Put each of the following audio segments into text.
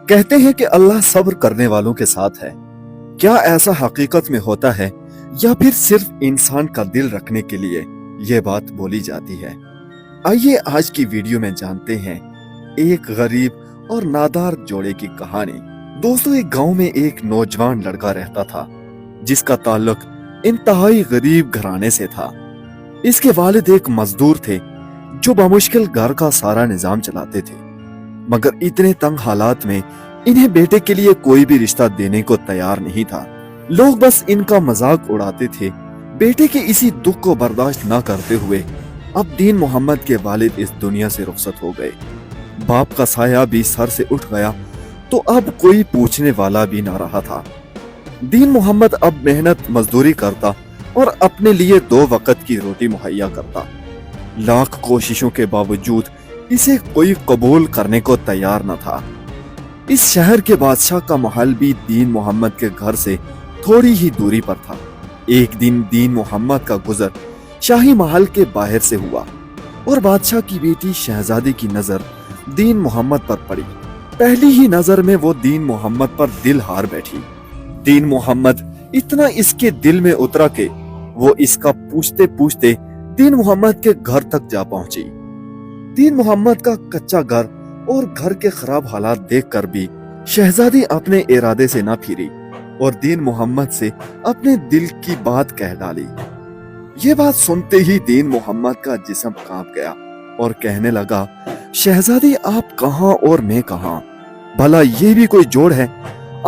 कहते हैं कि अल्लाह सब्र करने वालों के साथ है। क्या ऐसा हकीकत में होता है या फिर सिर्फ इंसान का दिल रखने के लिए ये बात बोली जाती है? आइए आज की वीडियो में जानते हैं एक गरीब और नादार जोड़े की कहानी। दोस्तों, एक गांव में एक नौजवान लड़का रहता था जिसका ताल्लुक इंतहाई गरीब घराने से था। इसके वालिद एक मजदूर थे जो बमुश्किल घर का सारा निजाम चलाते थे, मगर इतने तंग हालात में इन्हें बेटे के लिए कोई भी रिश्ता देने को तैयार नहीं था। लोग बस इनका मजाक उड़ाते थे। बेटे के इसी दुख को बर्दाश्त न करते हुए अब दीन मोहम्मद के वालिद इस दुनिया से रुखसत हो गए। बाप का साया भी सर से उठ गया तो अब कोई पूछने वाला भी ना रहा था। दीन मोहम्मद अब मेहनत मजदूरी करता और अपने लिए 2 वक्त की रोटी मुहैया करता। लाख कोशिशों के बावजूद इसे कोई कबूल करने को तैयार न था। इस शहर के बादशाह का महल भी दीन मोहम्मद के घर से थोड़ी ही दूरी पर था। एक दिन दीन मोहम्मद का गुजर शाही महल के बाहर से हुआ और बादशाह की बेटी शहजादी की नजर दीन मोहम्मद पर पड़ी। पहली ही नजर में वो दीन मोहम्मद पर दिल हार बैठी। दीन मोहम्मद इतना इसके दिल में उतरा कि वो इसका पूछते पूछते दीन मोहम्मद के घर तक जा पहुंची। दीन मोहम्मद का कच्चा घर और घर के खराब हालात देखकर भी शहजादी अपने इरादे से न फिरी और दीन मोहम्मद से अपने दिल की बात कह डाली। ये बात सुनते ही दीन मोहम्मद का जिस्म कांप गया और कहने लगा, शहजादी आप कहां और मैं कहां? भला ये भी कोई जोड़ है?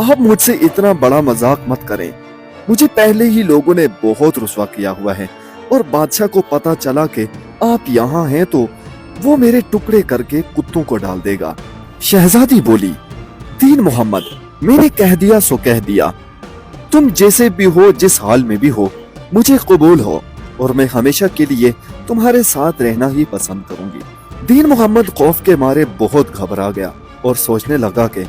आप मुझसे इतना बड़ा मजाक मत करें। मुझे पहले ही लोगों ने बहुत रुसवा किया हुआ है और बादशाह को पता चला कि आप यहाँ हैं तो वो मेरे टुकड़े करके कुत्तों को डाल देगा। शहजादी बोली, दीन मोहम्मद, मैंने कह दिया सो कह दिया। तुम जैसे भी हो, जिस हाल में भी हो, मुझे कबूल हो और मैं हमेशा के लिए तुम्हारे साथ रहना ही पसंद करूंगी। दीन मोहम्मद खौफ के मारे बहुत घबरा गया और सोचने लगा कि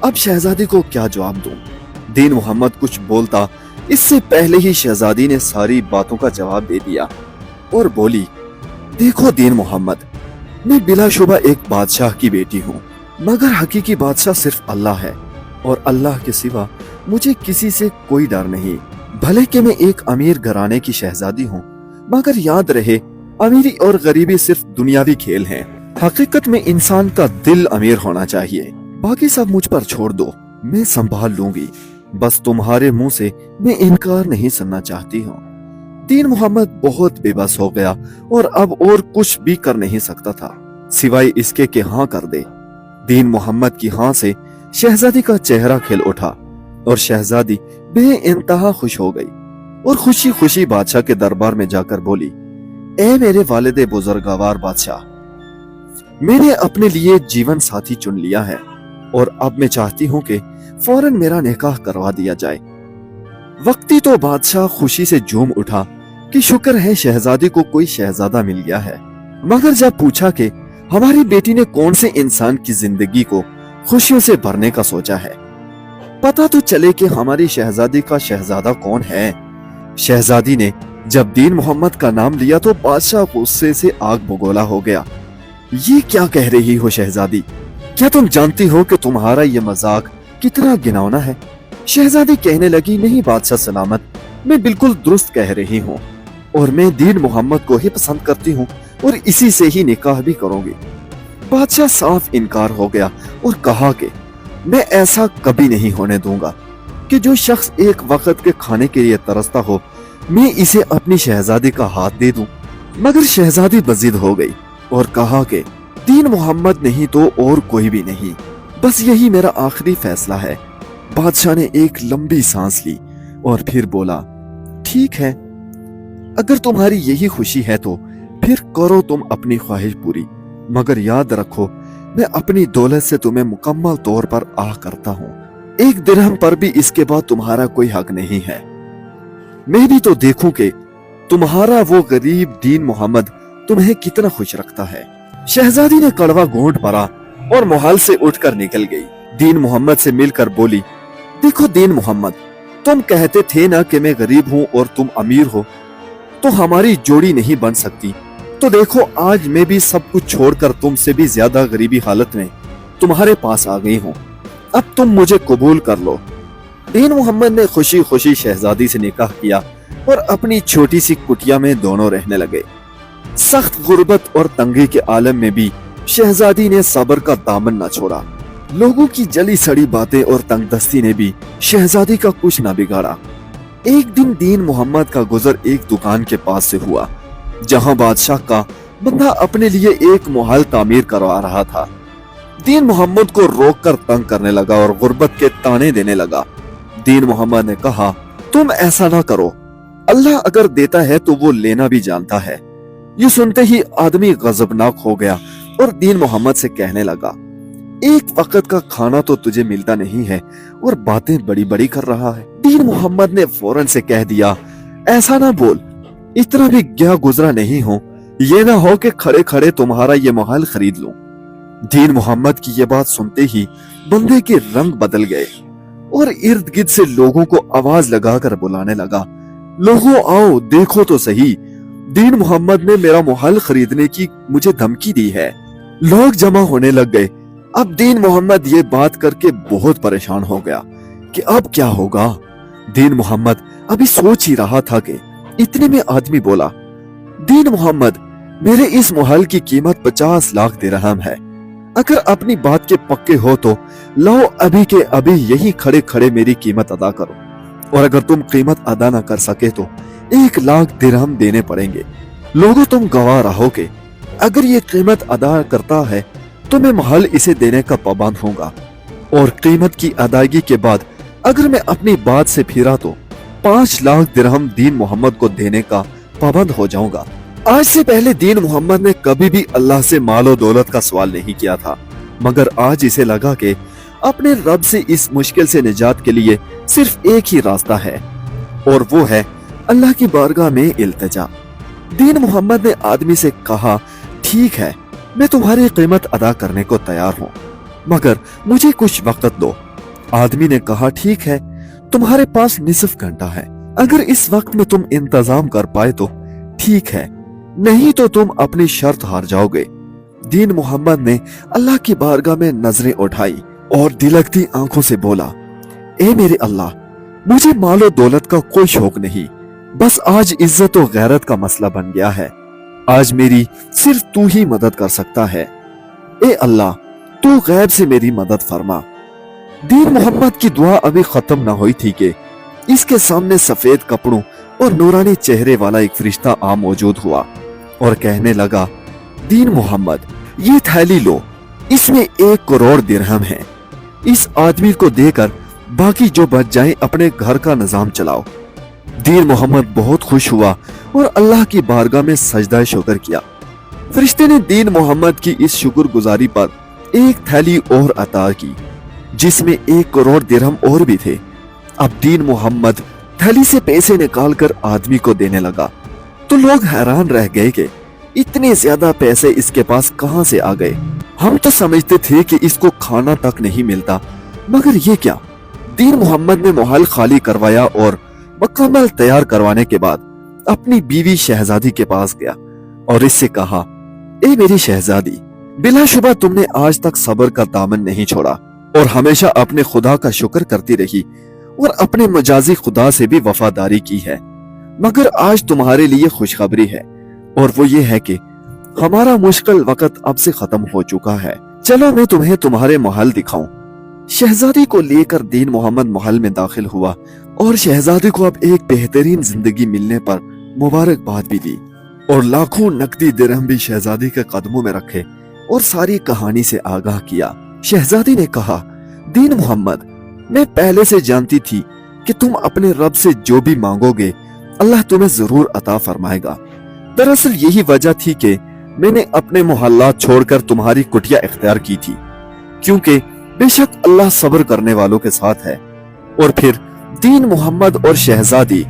अब शहजादी को क्या जवाब दूं। दीन मोहम्मद कुछ बोलता इससे पहले ही शहजादी ने सारी बातों का जवाब दे दिया और बोली, देखो दीन मोहम्मद, मैं बिलाशुबा एक बादशाह की बेटी हूँ, मगर हकीकी बादशाह सिर्फ अल्लाह है और अल्लाह के सिवा मुझे किसी से कोई डर नहीं। भले कि मैं एक अमीर घराने की शहजादी हूँ, मगर याद रहे अमीरी और गरीबी सिर्फ दुनियावी खेल हैं। हकीकत में इंसान का दिल अमीर होना चाहिए। बाकी सब मुझ पर छोड़ दो, मैं संभाल लूंगी। बस तुम्हारे मुंह से मैं इनकार नहीं सुनना चाहती हूँ। दीन मोहम्मद बहुत बेबस हो गया और अब और कुछ भी कर नहीं सकता था सिवाय इसके कि हाँ कर दे। दीन मोहम्मद की हाँ से शहजादी का चेहरा खिल उठा और शहजादी बेइंतहा खुश हो गई और खुशी खुशी बादशाह के दरबार में जाकर बोली, ए मेरे वालिदे बुजुर्गवार बादशाह, मैंने अपने लिए जीवन साथी चुन लिया है और अब मैं चाहती हूँ कि फौरन मेरा निकाह करवा दिया जाए। वक्ती तो बादशाह खुशी से झूम उठा कि शुक्र है शहजादी को कोई शहजादा मिल गया है, मगर जब पूछा कि हमारी बेटी ने कौन से इंसान की जिंदगी को खुशियों से भरने का सोचा है, पता तो चले कि हमारी शहजादी का शहजादा कौन है। शहजादी ने जब दीन मोहम्मद का नाम लिया तो बादशाह गुस्से से आग बगोला हो गया। ये क्या कह रही हो शहजादी? क्या तुम जानती हो कि तुम्हारा ये मजाक कितना घिनौना है? शहजादी कहने लगी, नहीं बादशाह सलामत, मैं बिल्कुल दुरुस्त कह रही हूँ और मैं दीन मोहम्मद को ही पसंद करती हूँ और इसी से ही निकाह भी करूंगी। बादशाह साफ इनकार हो गया और कहा कि मैं ऐसा कभी नहीं होने दूंगा कि जो शख्स एक वक्त के खाने के लिए तरसता हो मैं इसे अपनी शहजादी का हाथ दे दूं। मगर शहजादी बजिद हो गई और कहा कि दीन मोहम्मद नहीं तो और कोई भी नहीं, बस यही मेरा आखिरी फैसला है। बादशाह ने एक लंबी सांस ली और फिर बोला, ठीक है, अगर तुम्हारी यही खुशी है तो फिर करो तुम अपनी ख्वाहिश पूरी, मगर याद रखो मैं अपनी दौलत से तुम्हें मुकम्मल तौर पर आह करता हूँ। 1 दिरहम पर भी इसके बाद तुम्हारा कोई हक नहीं है। मैं भी तो देखूं कि तुम्हारा वो गरीब दीन मोहम्मद तुम्हें कितना खुश रखता है। शहजादी ने कड़वा घूंट भरा और महल से उठकर निकल गई। दीन मोहम्मद से मिलकर बोली, देखो दीन मोहम्मद, तुम कहते थे ना कि मैं गरीब हूँ और तुम अमीर हो, तो हमारी जोड़ी नहीं बन सकती। तो देखो आज मैं भी सब कुछ छोड़कर तुमसे भी ज्यादा गरीबी हालत में तुम्हारे पास आ गई हूँ। अब तुम मुझे कबूल कर लो। दीन मोहम्मद ने खुशी खुशी शहजादी से निकाह किया और अपनी छोटी सी कुटिया में दोनों रहने लगे। सख्त गुर्बत और तंगी के आलम में भी शहजादी ने सब्र का दामन न छोड़ा। लोगों की जली सड़ी बातें और तंगदस्ती ने भी शहजादी का कुछ न बिगाड़ा। एक दिन दीन मोहम्मद का गुजर एक दुकान के पास से हुआ, जहां बादशाह का बंदा अपने लिए एक महल तामीर करवा रहा था। दीन मोहम्मद को रोककर तंग करने लगा और गुर्बत के ताने देने लगा। दीन मोहम्मद ने कहा, तुम ऐसा ना करो, अल्लाह अगर देता है तो वो लेना भी जानता है। ये सुनते ही आदमी गजबनाक हो गया और दीन मोहम्मद से कहने लगा, एक वक्त का खाना तो तुझे मिलता नहीं है और बातें बड़ी बड़ी कर रहा है। दीन मोहम्मद ने फौरन से कह दिया, ऐसा ना बोल, इतना भी क्या गुजरा नहीं हो, ये ना हो कि खड़े खड़े तुम्हारा ये महल खरीद लूं। दीन मोहम्मद की ये बात सुनते ही बंदे के रंग बदल गए और इर्द गिर्द से लोगों को आवाज लगाकर बुलाने लगा, लोगों आओ देखो तो सही, दीन मोहम्मद ने मेरा महल खरीदने की मुझे धमकी दी है। लोग जमा होने लग गए। अब दीन मोहम्मद ये बात करके बहुत परेशान हो गया कि अब क्या होगा। दीन मोहम्मद अभी सोच ही रहा था कि इतने में आदमी बोला, दीन मोहम्मद, मेरे इस महल की कीमत 50 लाख दिरहम है। अगर अपनी बात के पक्के हो तो लो अभी के अभी यही खड़े खड़े मेरी कीमत अदा करो, और अगर तुम कीमत अदा न कर सके तो 1 लाख दिरहम देने पड़ेंगे। लोगों तुम गवाह रहोगे, अगर ये कीमत अदा करता है तो मैं महल इसे देने का पाबंद होऊंगा, और कीमत की अदायगी के बाद अगर मैं अपनी बात से फिरा तो 5 लाख दिरहम दीन मोहम्मद को देने का पाबंद हो जाऊंगा। आज से पहले दीन मोहम्मद ने कभी भी अल्लाह से मालो दौलत का सवाल नहीं किया था, मगर आज इसे लगा कि अपने रब से इस मुश्किल से निजात के लिए सिर्फ एक ही रास्ता है, और वो है अल्लाह की बारगाह में इल्तिजा। दीन मोहम्मद ने आदमी से कहा, ठीक है, मैं तुम्हारी कीमत अदा करने को तैयार हूँ, मगर मुझे कुछ वक्त दो। आदमी ने कहा, ठीक है, तुम्हारे पास निसफ घंटा है, अगर इस वक्त में तुम इंतजाम कर पाए तो ठीक है, नहीं तो तुम अपनी शर्त हार जाओगे। दीन मोहम्मद ने अल्लाह की बारगाह में नजरें उठाई और दिलकती आंखों से बोला, ए मेरे अल्लाह, मुझे मालो दौलत का कोई शौक नहीं, बस आज इज्जत और गैरत का मसला बन गया है। आज मेरी सिर्फ तू ही मदद कर सकता है। ए अल्लाह, तू गैब से मेरी मदद फरमा। दीन मोहम्मद की दुआ अभी खत्म न हुई थी कि इसके सामने सफेद कपड़ों और नूरानी चेहरे वाला एक फरिश्ता आ मौजूद हुआ और कहने लगा, दीन मोहम्मद, ये थैली लो, इसमें 1 करोड़ दिरहम है। इस आदमी को देकर बाकी जो बच जाए अपने घर का निजाम चलाओ। दीन मोहम्मद बहुत खुश हुआ और अल्लाह की बारगाह में सजदा शुक्र किया। फरिश्ते ने दीन मोहम्मद की इस शुक्रगुजारी पर एक थैली और अता की, जिसमें 1 करोड़ दिरहम और भी थे। अब दीन मोहम्मद थैली से पैसे निकालकर आदमी को देने लगा तो लोग हैरान रह गए कि इतने ज्यादा पैसे इसके पास कहां से आ गए। हम तो समझते थे कि इसको खाना तक नहीं मिलता, मगर ये क्या। दीन मोहम्मद ने महल खाली करवाया और मुकम्मल तैयार करवाने के बाद अपनी बीवी शहजादी के पास गया और इससे कहा, ए मेरी शहजादी, बिलाशुबा तुमने आज तक सब्र का दामन नहीं छोड़ा और हमेशा अपने खुदा का शुक्र करती रही और अपने मजाजी खुदा से भी वफादारी की है। मगर आज तुम्हारे लिए खुशखबरी है, और वो ये है कि हमारा मुश्किल वक्त अब से खत्म हो चुका है। चलो मैं तुम्हें तुम्हारे महल दिखाऊं। शहजादी को लेकर दीन मोहम्मद महल में दाखिल हुआ और शहजादी को अब एक बेहतरीन जिंदगी मिलने पर मुबारकबाद भी दी और लाखों नकदी दिरहम भी शहजादी के कदमों में रखे और सारी कहानी से आगाह किया। शहजादी ने कहा, दीन मोहम्मद, मैं पहले से जानती थी कि तुम अपने रब से जो भी मांगोगे अल्लाह तुम्हें जरूर अता फरमाएगा। दरअसल यही वजह थी कि मैंने अपने मोहल्लात छोड़कर तुम्हारी कुटिया इख्तियार की थी, क्योंकि बेशक अल्लाह सब्र करने वालों के साथ है। और फिर दीन मोहम्मद और शहजादी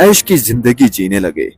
ऐश की जिंदगी जीने लगे।